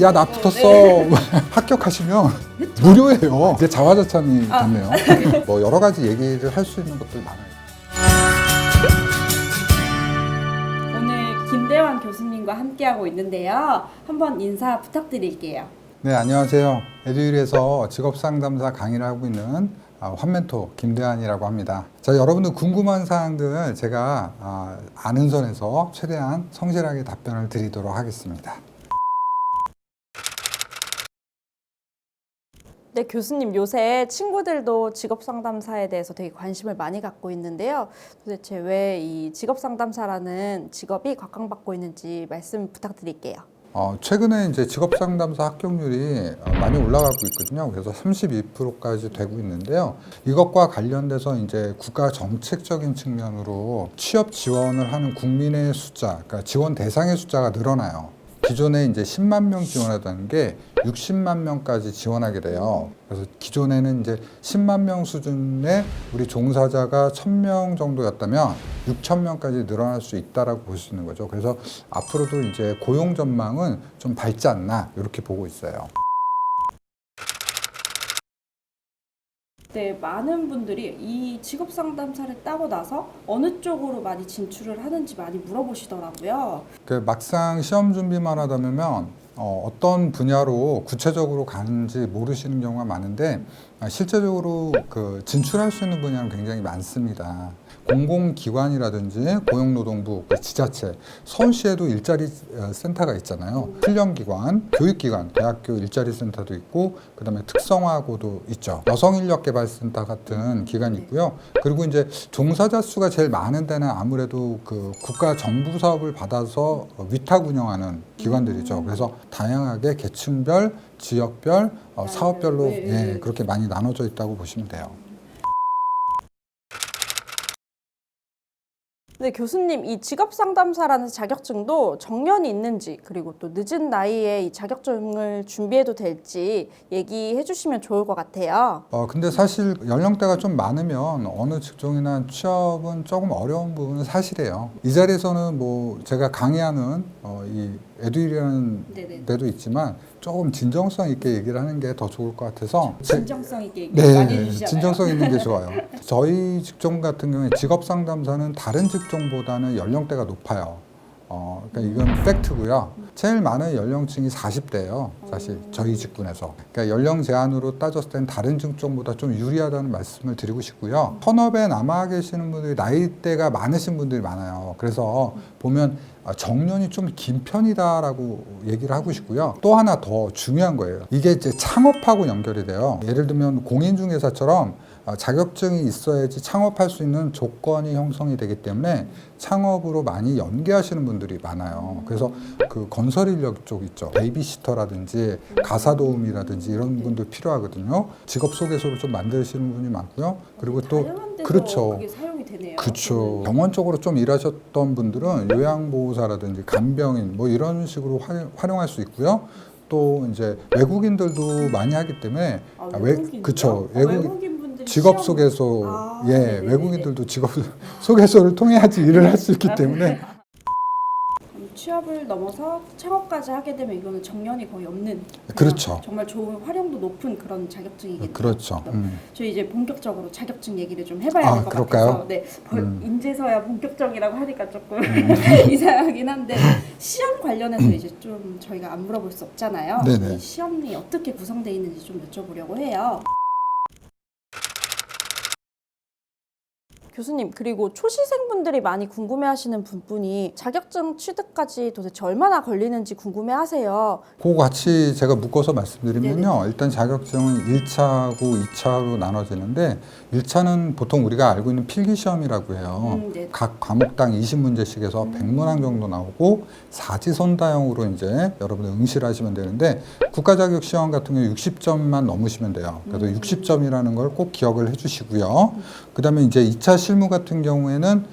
야, 나 붙었어. 합격하시면 그쵸? 무료예요. 이제 자화자찬이 됐네요. 뭐 여러 가지 얘기를 할 수 있는 것들이 많아요. 오늘 김대환 교수님과 함께하고 있는데요. 한번 인사 부탁드릴게요. 네, 안녕하세요. 에듀윌에서 직업상담사 강의를 하고 있는 환멘토 김대환이라고 합니다. 자, 여러분들 궁금한 사항들 제가 아는 선에서 최대한 성실하게 답변을 드리도록 하겠습니다. 네, 교수님 요새 친구들도 직업상담사에 대해서 되게 관심을 많이 갖고 있는데요. 도대체 왜 이 직업상담사라는 직업이 각광받고 있는지 말씀 부탁드릴게요. 최근에 이제 직업상담사 합격률이 많이 올라가고 있거든요. 그래서 32%까지 되고 있는데요. 이것과 관련돼서 이제 국가 정책적인 측면으로 취업 지원을 하는 국민의 숫자, 그러니까 지원 대상의 숫자가 늘어나요. 기존에 이제 10만 명 지원하던 게 60만 명까지 지원하게 돼요. 그래서 기존에는 이제 10만 명 수준의 우리 종사자가 1000명 정도였다면 6000명까지 늘어날 수 있다라고 볼 수 있는 거죠. 그래서 앞으로도 이제 고용 전망은 좀 밝지 않나 이렇게 보고 있어요. 네, 많은 분들이 이 직업상담사를 따고 나서 어느 쪽으로 많이 진출을 하는지 많이 물어보시더라고요. 막상 시험 준비만 하다 보면 어떤 분야로 구체적으로 가는지 모르시는 경우가 많은데 실제적으로 그 진출할 수 있는 분야는 굉장히 많습니다. 공공기관이라든지 고용노동부, 지자체, 서울시에도 일자리 센터가 있잖아요. 훈련기관, 교육기관, 대학교 일자리 센터도 있고, 그 다음에 특성화고도 있죠. 여성인력개발센터 같은 기관이 있고요. 그리고 이제 종사자 수가 제일 많은 데는 아무래도 그 국가 정부 사업을 받아서 위탁 운영하는 기관들이죠. 그래서 다양하게 계층별, 지역별, 사업별로 네. 그렇게 많이 나눠져 있다고 보시면 돼요. 네, 교수님, 이 직업상담사라는 자격증도 정년이 있는지, 그리고 또 늦은 나이에 이 자격증을 준비해도 될지 얘기해 주시면 좋을 것 같아요. 근데 사실 연령대가 좀 많으면 어느 직종이나 취업은 조금 어려운 부분은 사실이에요. 이 자리에서는 뭐 제가 강의하는 이 에듀윌이라는 네네. 데도 있지만 조금 진정성 있게 얘기를 하는 게 더 좋을 것 같아서 진정성 있게 얘기 네, 많이 해주시잖아요. 진정성 있는 게 좋아요. 저희 직종 같은 경우에 직업상담사는 다른 직종보다는 연령대가 높아요. 그러니까 이건 팩트고요. 제일 많은 연령층이 40대예요. 사실 저희 직군에서. 그러니까 연령 제한으로 따졌을 땐 다른 직종보다 좀 유리하다는 말씀을 드리고 싶고요. 현업에 남아 계시는 분들이 나이대가 많으신 분들이 많아요. 그래서 보면 정년이 좀 긴 편이다라고 얘기를 하고 싶고요. 또 하나 더 중요한 거예요. 이게 이제 창업하고 연결이 돼요. 예를 들면 공인중개사처럼 자격증이 있어야지 창업할 수 있는 조건이 형성이 되기 때문에 창업으로 많이 연계하시는 분들이 많아요. 그래서 그 건설 인력 쪽 있죠. 베이비시터라든지 가사 도우미라든지 이런 분들 필요하거든요. 직업 소개서를 좀 만드시는 분이 많고요. 그리고 또 다양한 데서 그렇죠. 그게 사용이 되네요. 그렇죠. 병원 쪽으로 좀 일하셨던 분들은 요양보호사라든지 간병인 뭐 이런 식으로 활용할 수 있고요. 또 이제 외국인들도 많이 하기 때문에 그렇죠. 외국인 분들이 직업 시험- 소개소 네네네네. 외국인들도 직업 소개소를 통해야지 일을 할 수 있기 때문에 취업을 넘어서 창업까지 하게 되면 이거는 정년이 거의 없는 그렇죠. 정말 좋은 활용도 높은 그런 자격증이겠네요. 그렇죠. 저희 이제 본격적으로 자격증 얘기를 좀 해봐야 될 것 그럴까요? 같아서 네, 인제서야 본격적이라고 하니까 조금 이상하긴 한데 시험 관련해서 이제 좀 저희가 안 물어볼 수 없잖아요. 네네. 이 시험이 어떻게 구성되어 있는지 좀 여쭤보려고 해요. 교수님, 그리고 초시생분들이 많이 궁금해하시는 부분이 자격증 취득까지 도대체 얼마나 걸리는지 궁금해하세요. 그거 같이 제가 묶어서 말씀드리면요. 네네. 일단 자격증은 1차하고 2차로 나눠지는데 1차는 보통 우리가 알고 있는 필기시험이라고 해요. 네. 각 과목당 20문제씩 해서 100문항 정도 나오고 사지선다형으로 이제 여러분들 응시를 하시면 되는데 국가자격시험 같은 경우 60점만 넘으시면 돼요. 그래서 60점이라는 걸 꼭 기억을 해주시고요. 그 다음에 이제 2차 실무 같은 경우에는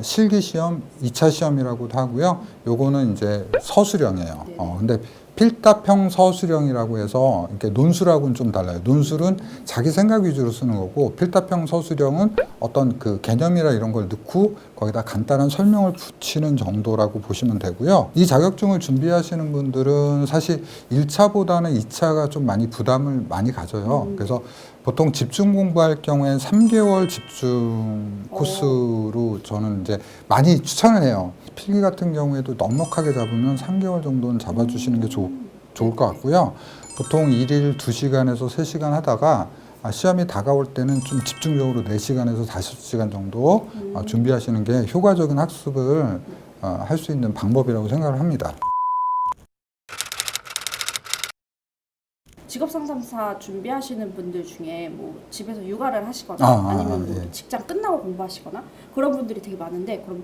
실기시험 2차 시험이라고도 하고요. 요거는 이제 서술형이에요. 네. 근데 필답형 서술형이라고 해서 이렇게 논술하고는 좀 달라요. 논술은 자기 생각 위주로 쓰는 거고 필답형 서술형은 어떤 그 개념이나 이런 걸 넣고 거기다 간단한 설명을 붙이는 정도라고 보시면 되고요. 이 자격증을 준비하시는 분들은 사실 1차보다는 2차가 좀 많이 부담을 많이 가져요. 그래서 보통 집중 공부할 경우엔 3개월 집중 코스로 저는 이제 많이 추천을 해요. 필기 같은 경우에도 넉넉하게 잡으면 3개월 정도는 잡아주시는 게 좋을 것 같고요. 보통 1일 2시간에서 3시간 하다가 시험이 다가올 때는 좀 집중적으로 4시간에서 5시간 정도 준비하시는 게 효과적인 학습을 할 수 있는 방법이라고 생각을 합니다. 직업상담사 준비하시는 분들 중에 뭐 집에서 육아를 하시거나 아니면 뭐 예. 직장 끝나고 공부하시거나 그런 분들이 되게 많은데 그럼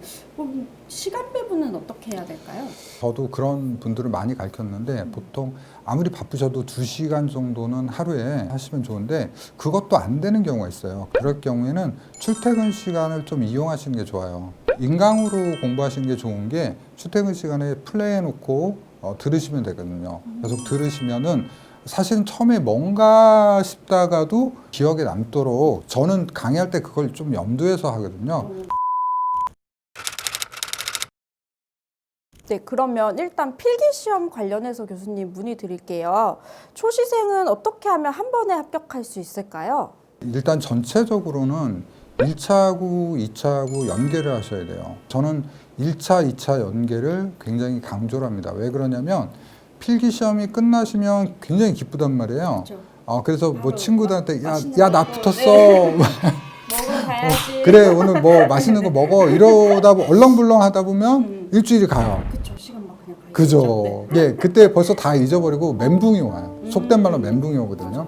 시간 배분은 어떻게 해야 될까요? 저도 그런 분들을 많이 가르쳤는데 보통 아무리 바쁘셔도 2시간 정도는 하루에 하시면 좋은데 그것도 안 되는 경우가 있어요. 그럴 경우에는 출퇴근 시간을 좀 이용하시는 게 좋아요. 인강으로 공부하시는 게 좋은 게 출퇴근 시간에 플레이해 놓고 들으시면 되거든요. 계속 들으시면은 사실은 처음에 뭔가 싶다가도 기억에 남도록 저는 강의할 때 그걸 좀 염두에서 하거든요. 네, 그러면 일단 필기시험 관련해서 교수님 문의드릴게요. 초시생은 어떻게 하면 한 번에 합격할 수 있을까요? 일단 전체적으로는 1차하고 2차하고 연계를 하셔야 돼요. 저는 1차, 2차 연계를 굉장히 강조를 합니다. 왜 그러냐면 필기시험이 끝나시면 굉장히 기쁘단 말이에요. 그렇죠. 그래서 뭐 친구들한테 맛있는 야, 나 거, 붙었어. 네. 먹으러 가야지. 그래, 오늘 뭐 맛있는 거 먹어. 이러다 얼렁불렁 하다 보면 일주일이 가요. 그쵸, 시간 막 그냥 가요. 그죠. 예, 그때 벌써 다 잊어버리고 멘붕이 와요. 속된 말로 멘붕이 오거든요.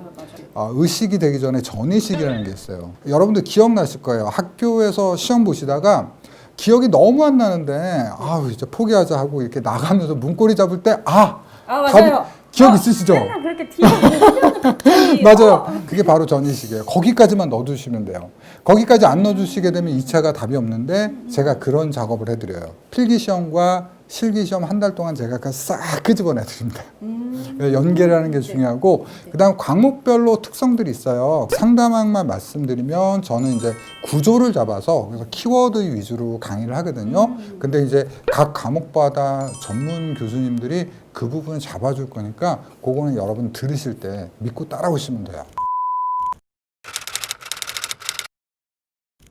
맞아요. 의식이 되기 전에 전의식이라는 게 있어요. 여러분들 기억나실 거예요. 학교에서 시험 보시다가 기억이 너무 안 나는데 이제 포기하자 하고 이렇게 나가면서 문고리 잡을 때 맞아요. 기억 있으시죠? 맨날 그렇게 뒤로 보면 갑자기 맞아요. 그게 바로 전의식이에요. 거기까지만 넣어두시면 돼요. 거기까지 안 넣어주시게 되면 2차가 답이 없는데 제가 그런 작업을 해드려요. 필기시험과 실기시험 한 달 동안 제가 싹 끄집어내 드립니다. 연계를 하는 게 중요하고 그다음 과목별로 특성들이 있어요. 상담학만 말씀드리면 저는 이제 구조를 잡아서 그래서 키워드 위주로 강의를 하거든요. 근데 이제 각 과목마다 전문 교수님들이 그 부분을 잡아줄 거니까 그거는 여러분 들으실 때 믿고 따라오시면 돼요.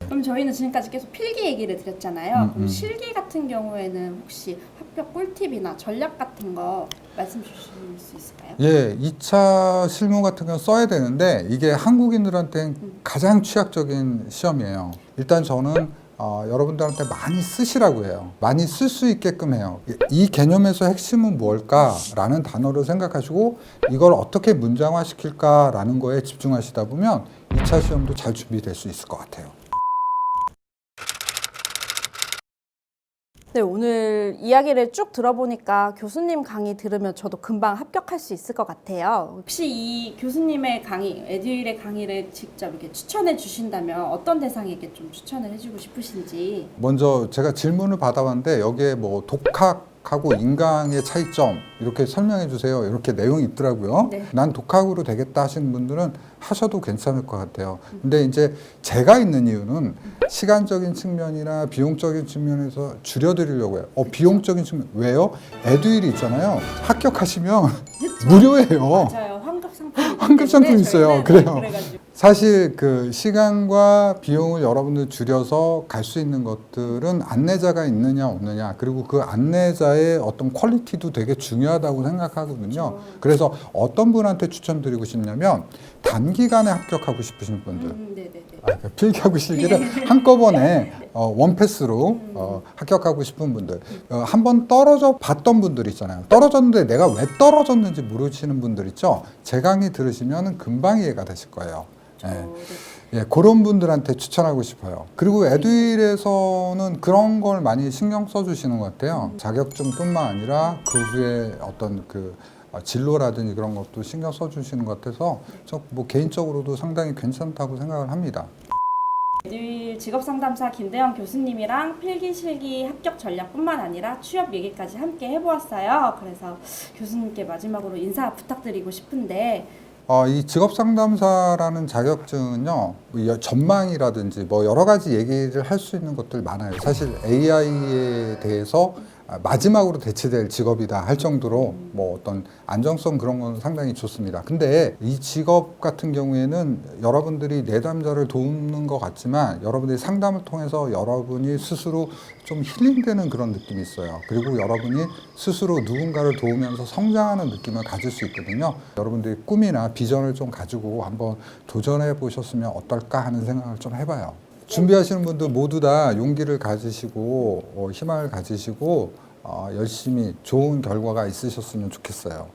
그럼 저희는 지금까지 계속 필기 얘기를 드렸잖아요. 그럼 실기 같은 경우에는 혹시 합격 꿀팁이나 전략 같은 거 말씀 주실 수 있을까요? 예, 2차 실무 같은 건 써야 되는데 이게 한국인들한테 가장 취약적인 시험이에요. 일단 저는 여러분들한테 많이 쓰시라고 해요. 많이 쓸 수 있게끔 해요. 이 개념에서 핵심은 뭘까라는 단어를 생각하시고 이걸 어떻게 문장화시킬까라는 거에 집중하시다 보면 2차 시험도 잘 준비될 수 있을 것 같아요. 네, 오늘 이야기를 쭉 들어보니까 교수님 강의 들으면 저도 금방 합격할 수 있을 것 같아요. 혹시 이 교수님의 강의, 에듀윌의 강의를 직접 이렇게 추천해 주신다면 어떤 대상에게 좀 추천을 해주고 싶으신지. 먼저 제가 질문을 받아봤는데 여기에 뭐 독학하고 인강의 차이점 이렇게 설명해 주세요. 이렇게 내용이 있더라고요. 네. 난 독학으로 되겠다 하시는 분들은 하셔도 괜찮을 것 같아요. 근데 이제 제가 있는 이유는 시간적인 측면이나 비용적인 측면에서 줄여드리려고 해요. 비용적인 측면 왜요? 에듀윌이 있잖아요. 합격하시면 무료예요. 맞아요. 환급 상품. 환급 상품 있어요. 그래요. 그래가지고. 사실 그 시간과 비용을 여러분들 줄여서 갈 수 있는 것들은 안내자가 있느냐 없느냐 그리고 그 안내자의 어떤 퀄리티도 되게 중요하다고 생각하거든요. 그래서 어떤 분한테 추천드리고 싶냐면 단기간에 합격하고 싶으신 분들 네네네. 필기하고 실기를 한꺼번에 원패스로 합격하고 싶은 분들 한번 떨어져 봤던 분들 있잖아요. 떨어졌는데 내가 왜 떨어졌는지 모르시는 분들 있죠. 제 강의 들으시면 금방 이해가 되실 거예요. 예, 그런 분들한테 추천하고 싶어요. 그리고 에듀윌에서는 그런 걸 많이 신경 써주시는 것 같아요. 자격증뿐만 아니라 그 후에 어떤 그 진로라든지 그런 것도 신경 써주시는 것 같아서 저 뭐 개인적으로도 상당히 괜찮다고 생각을 합니다. 에듀윌 직업상담사 김대영 교수님이랑 필기실기 합격 전략뿐만 아니라 취업 얘기까지 함께 해보았어요. 그래서 교수님께 마지막으로 인사 부탁드리고 싶은데 이 직업상담사라는 자격증은요, 전망이라든지 뭐 여러 가지 얘기를 할 수 있는 것들 많아요. 사실 AI에 대해서 마지막으로 대체될 직업이다 할 정도로 뭐 어떤 안정성 그런 건 상당히 좋습니다. 근데 이 직업 같은 경우에는 여러분들이 내담자를 돕는 것 같지만 여러분들이 상담을 통해서 여러분이 스스로 좀 힐링되는 그런 느낌이 있어요. 그리고 여러분이 스스로 누군가를 도우면서 성장하는 느낌을 가질 수 있거든요. 여러분들이 꿈이나 비전을 좀 가지고 한번 도전해 보셨으면 어떨까 하는 생각을 좀 해봐요. 준비하시는 분들 모두 다 용기를 가지시고 희망을 가지시고 열심히 좋은 결과가 있으셨으면 좋겠어요.